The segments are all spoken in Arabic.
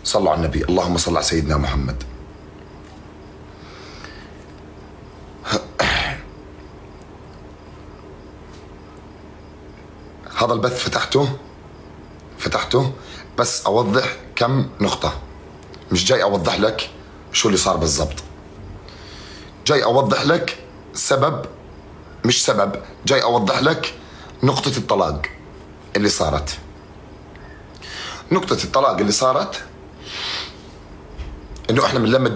صلوا على النبي، اللهم صل على سيدنا محمد. هذا البث فتحته بس أوضح كم نقطة، مش جاي أوضح لك شو اللي صار بالضبط، جاي أوضح لك جاي أوضح لك نقطة الطلاق اللي صارت. نقطة الطلاق اللي صارت إنه إحنا من لما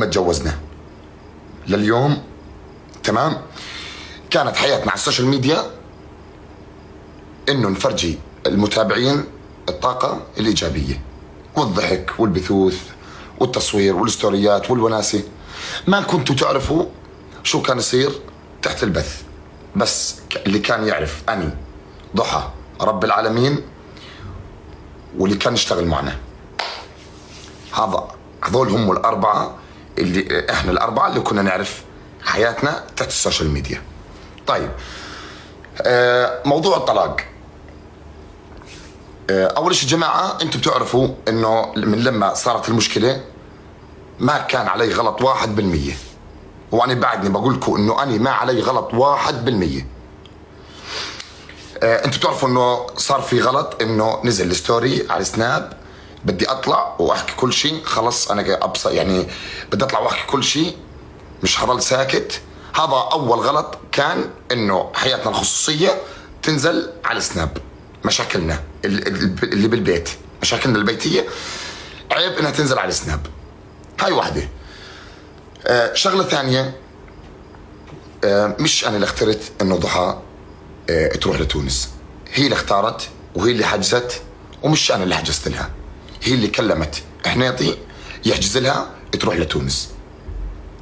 تجوزنا لليوم، تمام، كانت حياتنا على السوشيال ميديا إنه نفرجي المتابعين الطاقة الإيجابية والضحك والبثوث والتصوير والستوريات والوناسة. ما كنتوا تعرفوا شو كان يصير تحت البث، بس اللي كان يعرف أني ضحى رب العالمين واللي كان يشتغل معنا، هذول هم الأربعة اللي إحنا الأربعة اللي كنا نعرف حياتنا تحت السوشيال ميديا. طيب، موضوع الطلاق، أول شيء جماعة أنتم بتعرفوا إنه من لما صارت المشكلة ما كان علي غلط 1%، وأنا بعدني بقول لكم إنه أنا ما علي غلط 1%. أنتم بتعرفوا إنه صار في غلط، إنه نزل الستوري على سناب بدي أطلع وأحكي كل شيء، خلص أنا أبصر يعني بدي أطلع وأحكي كل شيء، مش هضل ساكت. هذا أول غلط، كان إنه حياتنا الخصوصية تنزل على سناب، مشاكلنا اللي بالبيت، مشاكلنا البيتية عيب إنها تنزل على سناب، هاي واحدة. شغلة ثانية، مش أنا اللي اخترت إنه ضحى تروح لتونس، هي اللي اختارت وهي اللي حجزت، ومش أنا اللي حجزت لها، هي اللي كلمت حنيطي يحجز لها تروح لتونس،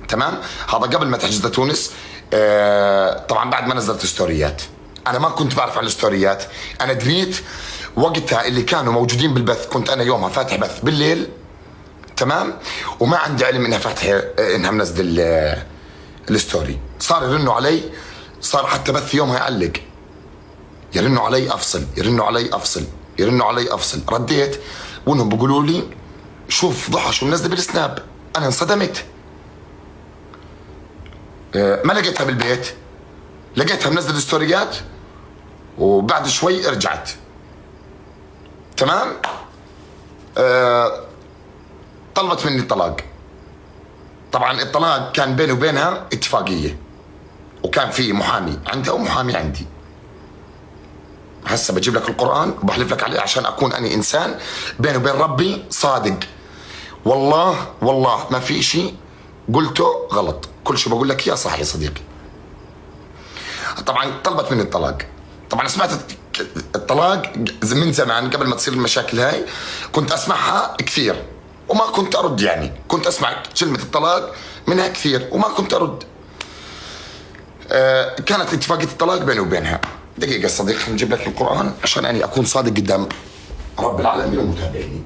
تمام. هذا قبل ما تحجز لتونس، طبعا بعد ما نزلت ستوريات. أنا ما كنت بعرف عن الستوريات، أنا دريت وقتها اللي كانوا موجودين بالبث، كنت أنا يومها فاتح بث بالليل، تمام، وما عندي علم إنها فاتحة، إنها منزل الستوري. صار يرنوا علي، صار حتى بث يومها يعلق، يرنوا علي أفصل. رديت وإنهم بيقولوا لي شوف ضحى شو منزل بالسناب. أنا انصدمت، ما لقيتها بالبيت، لقيتها منزل ستوريات، وبعد شوي رجعت، تمام. طلبت مني الطلاق. طبعا الطلاق كان بيني وبينها اتفاقية، وكان في محامي عندها ومحامي عندي. هسه بجيب لك القرآن وبحلف لك عليه عشان أكون أنا إنسان بيني وبين ربي صادق. والله ما في شيء قلته غلط، كل شيء بقول لك يا صح يا صديقي. طبعا طلبت مني الطلاق. طبعا سمعت الطلاق من زمان قبل ما تصير المشاكل هاي، كنت أسمعها كثير وما كنت أرد، يعني كنت أسمع كلمة الطلاق منها كثير وما كنت أرد. كانت اتفاقية الطلاق بيني وبينها. دقيقة صديقي، نجيب لك القرآن عشان أنا أكون صادق قدام رب العالمين ومتابعيني.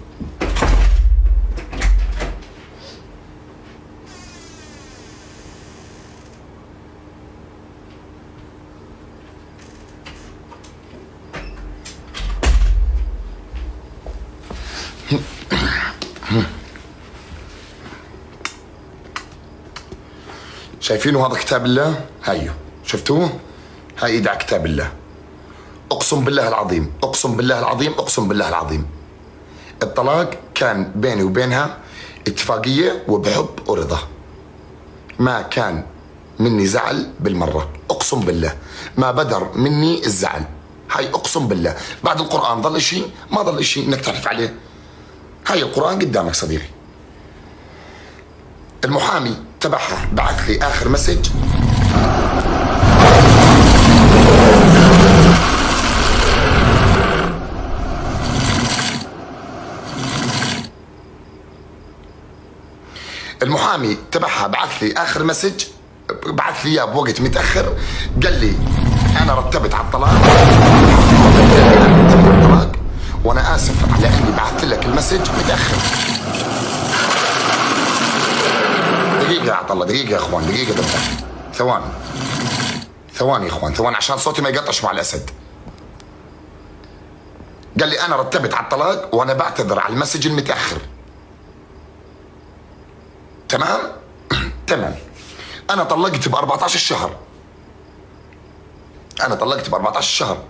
شايفينه هذا كتاب الله؟ هايو شفتوه؟ هاي ايد على كتاب الله. اقسم بالله العظيم الطلاق كان بيني وبينها اتفاقية وبحب ورضا، ما كان مني زعل بالمرة، اقسم بالله ما بدر مني الزعل، هاي اقسم بالله. بعد القرآن ضل اشي؟ ما ضل اشي انك تعرف عليه. هاي القرآن قدامك صديقي. المحامي تبعها بعث لي آخر مسج، المحامي تبعها بعث لي آخر مسج، بعث لي اياه بوقت متأخر، قال لي أنا رتبت على الطلاق وأنا آسف على إني بعثت لك المسج متأخر. دقيقة يا عطلة، دقيقة يا اخوان، دقيقة بالله، ثواني يا اخوان، ثواني عشان صوتي ما يقطعش مع الاسد. قال لي انا رتبت على الطلاق وانا بعتذر على المسج المتاخر. تمام. تمام. انا طلقت ب 14 شهر. انا طلقت ب 14 شهر.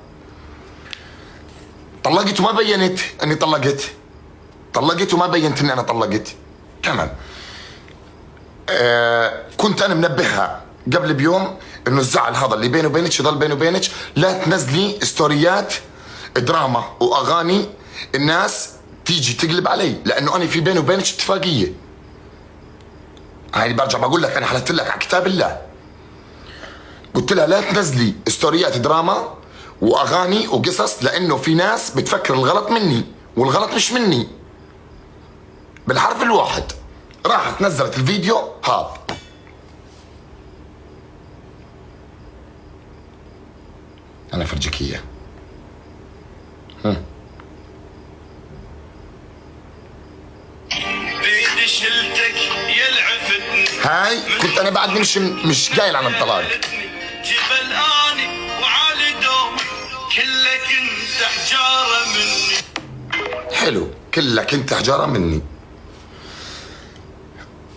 طلقت وما بينت اني طلقت. طلقت وما بينت اني انا طلقت. تمام. كنت انا منبهها قبل بيوم انه الزعل هذا اللي بيني وبينك يضل بيني وبينك، لا تنزلي ستوريات دراما واغاني الناس تيجي تقلب علي، لانه انا في بيني وبينك اتفاقيه. هاي برجع بقول لك، انا حلفت لك على كتاب الله، قلت لها لا تنزلي ستوريات دراما واغاني وقصص، لانه في ناس بتفكر الغلط مني والغلط مش مني. بالحرف الواحد راحت نزلت الفيديو هذا. انا فرجيك اياه. بيدي شلتك يلعفتني، هاي كنت انا بعد مش قايل عن الطلاق. جبل اني وعالي دومي، كلك انت حجاره مني. حلو، كلك انت حجاره مني.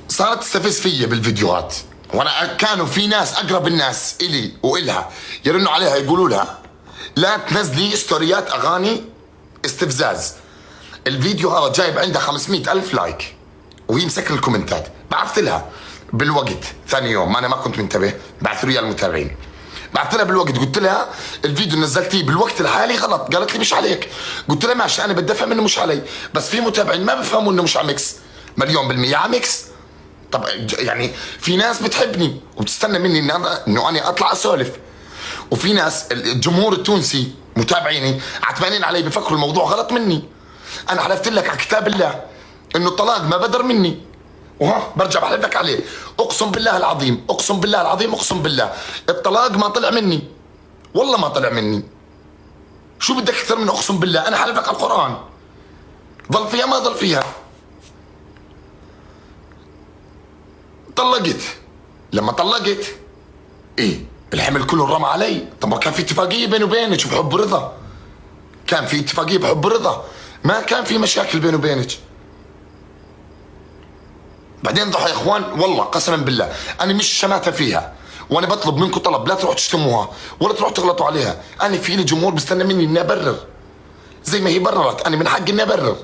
صارت تستفز فيا بالفيديوهات، وانا كانوا في ناس اقرب الناس الي والها يرنوا عليها يقولوا لها لا تنزلي ستوريات اغاني استفزاز. الفيديو هذا جايب عندها 500,000 لايك وهي مسكر الكومنتات. بعثت لها بالوقت ثاني يوم، انا ما كنت منتبه، بعثوا لي المتابعين، بعثت لها بالوقت قلت لها الفيديو نزلتيه بالوقت الحالي غلط. قالت لي مش عليك. قلت لها ماشي، انا بدافع منه مش علي، بس في متابعين ما بفهموا انه مش عمكس. 100% عمكس. طب يعني في ناس بتحبني وبتستنى مني انه انا اطلع اسولف، وفي ناس الجمهور التونسي متابعيني عتبانين علي بفكروا الموضوع غلط مني. انا حلفت لك على كتاب الله انه الطلاق ما بدر مني، وها برجع بحلف لك عليه. اقسم بالله العظيم، اقسم بالله العظيم، اقسم بالله الطلاق ما طلع مني، والله ما طلع مني. شو بدك اكثر من اقسم بالله؟ انا حلف لك على القران. ضل فيها ما ضل فيها. طلقت. لما طلقت ايه الحمل كله رمى علي. طب ما كان في اتفاقيه بيني وبينك بحب رضا، كان في اتفاقيه بحب رضا، ما كان في مشاكل بيني وبينك. بعدين ضحى يا اخوان، والله قسما بالله انا مش شماتة فيها، وانا بطلب منكم طلب لا تروحوا تشتموها ولا تروحوا تغلطوا عليها. انا في لي جمهور بيستنى مني اني ابرر زي ما هي بررت. انا من حقي اني ابرر،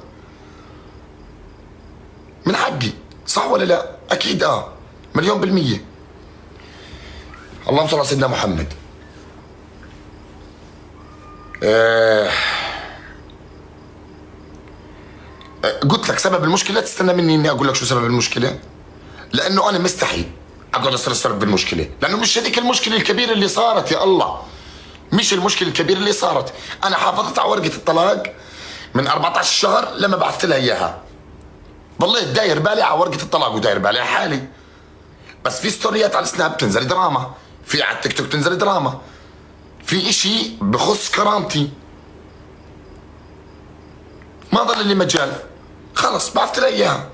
من حقي، صح ولا لا؟ اكيد 1,000,000%. اللهم صل على سيدنا محمد. قلت لك سبب المشكله، تستنى مني اني اقول لك شو سبب المشكله، لانه انا مستحي اقعد اسرسر بالمشكله، لانه مش هذيك المشكله الكبيره اللي صارت. يا الله، مش المشكله الكبيره اللي صارت. انا حافظت على ورقه الطلاق من 14 شهر لما بعثت لها اياها. ضليت داير بالي على ورقه الطلاق وداير بالي على حالي. بس في ستوريات على السناب تنزل دراما، في على التيك توك تنزل دراما، في اشي بخص كرامتي ما ضل لي مجال. خلص بعثت لها اياها.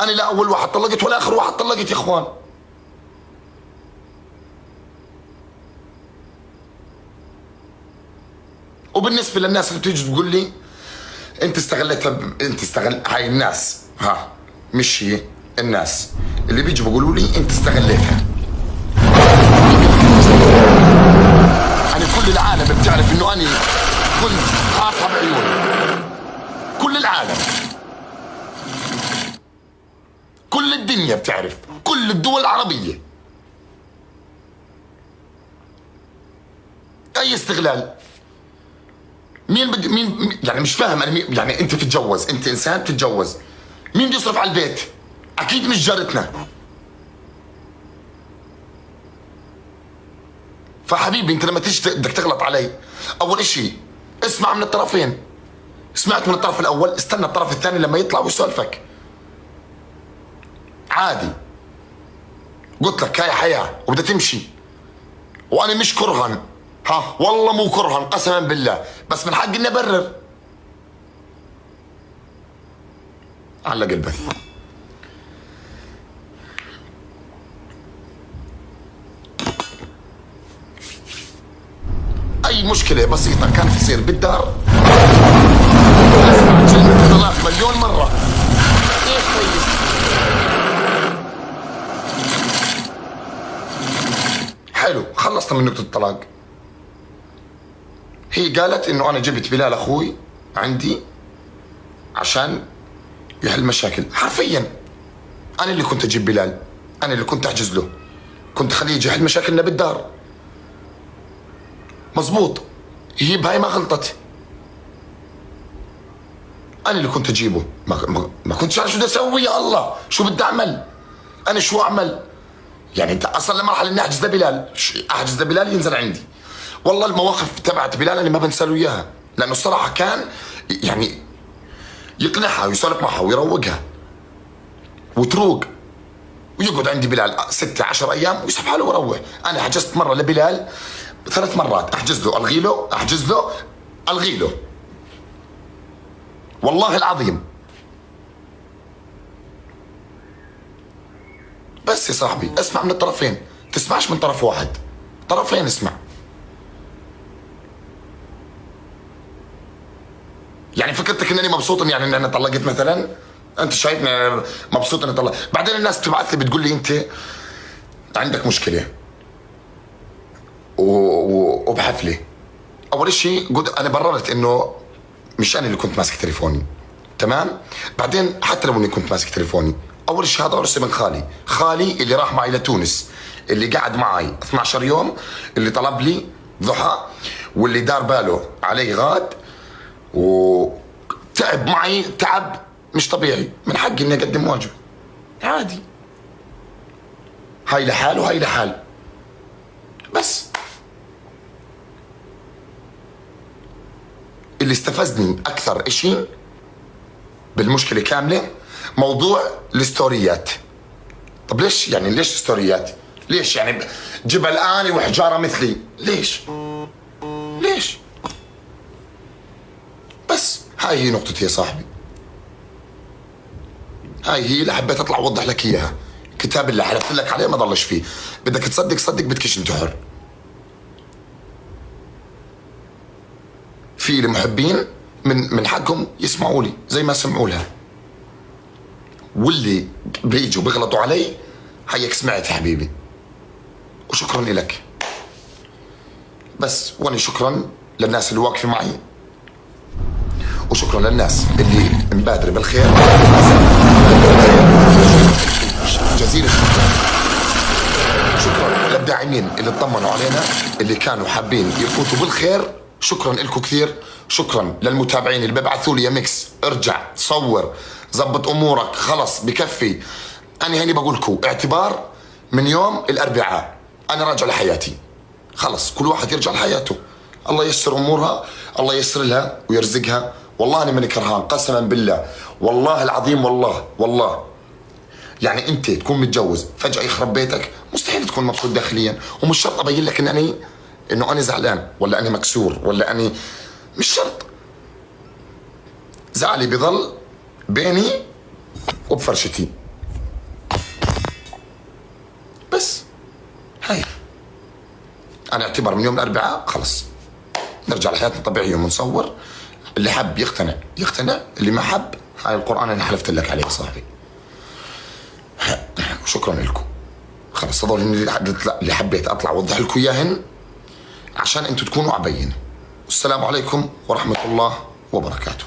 انا لا اول واحد طلقت ولا اخر واحد طلقت يا اخوان. وبالنسبه للناس اللي بتيجي تقول لي انت استغلتها، انت استغل هاي الناس، مش هي الناس اللي بيجوا بيقولوا لي انت استغلتها. انا كل العالم بتعرف انه انا كنت حاطها بعيوني، كل العالم، كل الدنيا بتعرف، كل الدول العربية. اي استغلال؟ مين يعني مش فاهم انا يعني انت بتتجوز، انت انسان بتتجوز، مين بيصرف على البيت؟ اكيد مش جارتنا. فحبيبي انت لما تيجي بدك تغلط علي، اول اشي اسمع من الطرفين. سمعت من الطرف الاول، استنى الطرف الثاني لما يطلع ويسولفك عادي. قلت لك هاي حياة وبدها تمشي، وانا مش كرهن، والله مو كرهن قسما بالله، بس من حقي اني ابرر. علق البث. اي مشكله بسيطه كانت تصير بالدار اسمع كلمه طلاق مليون مره. ايش طيب؟ حلو، خلصنا من نقطه الطلاق. هي قالت انه انا جبت بلال اخوي عندي عشان يحل مشاكل. حرفيا انا اللي كنت اجيب بلال، انا اللي كنت احجز له، كنت اخليه يجي يحل مشاكلنا بالدار. مزبوط، هي بهاي ما غلطت. انا اللي كنت اجيبه، ما كنتش عارف شو بدي اسوي. يا الله شو بدي اعمل؟ انا شو اعمل؟ يعني انت اصلا لمرحله اني احجز لبلال، احجز لبلال ينزل عندي. والله المواقف تبعت بلال انا ما بنسى له اياها، لانه الصراحه كان يعني يقنعها ويسولف معها ويروقها وتروق، ويقعد عندي بلال 6-10 ايام ويسحب حاله ويروح. انا حجزت مره لبلال 3 مرات، احجز له الغي له، احجز له الغي له، والله العظيم. بس يا صاحبي اسمع من الطرفين، تسمعش من طرف واحد، طرفين اسمع. يعني فكرتك انني مبسوط يعني ان انا طلقت مثلا؟ انت شايفني مبسوط اني طلقت؟ بعدين الناس بتبعث لي بتقول لي انت عندك مشكله وبحفله. اول شيء قلت انا بررت انه مش انا اللي كنت ماسك تليفوني، تمام؟ بعدين حتى لو اني كنت ماسك تليفوني، اول شيء هذا عرس ابن خالي اللي راح معي لتونس، اللي قعد معي 12 يوم، اللي طلب لي ضحى، واللي دار باله علي غاد، وتعب معي تعب مش طبيعي. من حقي اني اقدم واجب عادي، هاي لحال وهاي لحال. بس اللي استفزني اكثر اشي بالمشكله كامله موضوع الستوريات. طب ليش يعني؟ ليش ستوريات؟ ليش يعني جبل اني وحجاره مثلي؟ ليش؟ ليش؟ بس هاي هي نقطتي يا صاحبي، هاي هي اللي حبيت اطلع اوضح لك اياها. كتاب اللي حلفت لك عليه ما ضلش فيه، بدك تصدق صدق، بدكش انت حر. في المحبين من حقهم يسمعوا لي زي ما سمعوا لها، واللي بيجوا بيغلطوا علي هيك سمعت يا حبيبي، وشكرا لك. بس وانا شكرا للناس اللي واقفه معي، وشكرا للناس اللي مبادره بالخير، جزيل الشكر. شكرا للداعمين اللي اطمنوا علينا، اللي كانوا حابين يفوتوا بالخير، شكرا لكم كثير. شكرا للمتابعين اللي ببعثوا لي يا ميكس ارجع صور زبط امورك خلص بكفي. انا هني بقول لكم اعتبار من يوم الاربعاء انا راجع لحياتي، خلص كل واحد يرجع لحياته. الله ييسر امورها، الله ييسر لها ويرزقها. والله انا ماني كرهان قسما بالله، والله العظيم، والله يعني انت تكون متجوز فجاه يخرب بيتك، مستحيل تكون مبسوط داخليا. ومش شرط ابين لك انه انا زعلان ولا انا مكسور ولا اني، مش شرط. زعلي بضل بيني وبفرشتي بس. هاي انا اعتبر من يوم الاربعاء خلص نرجع لحياتنا طبيعيه ونصور. اللي حب يقتنع، اللي ما حب هاي القرآن انا حلفت لك عليه يا صاحبي. شكرا لكم. خلص هذول اللي حبيت اطلع اوضح لكم اياهن عشان انتم تكونوا عبين. والسلام عليكم ورحمه الله وبركاته.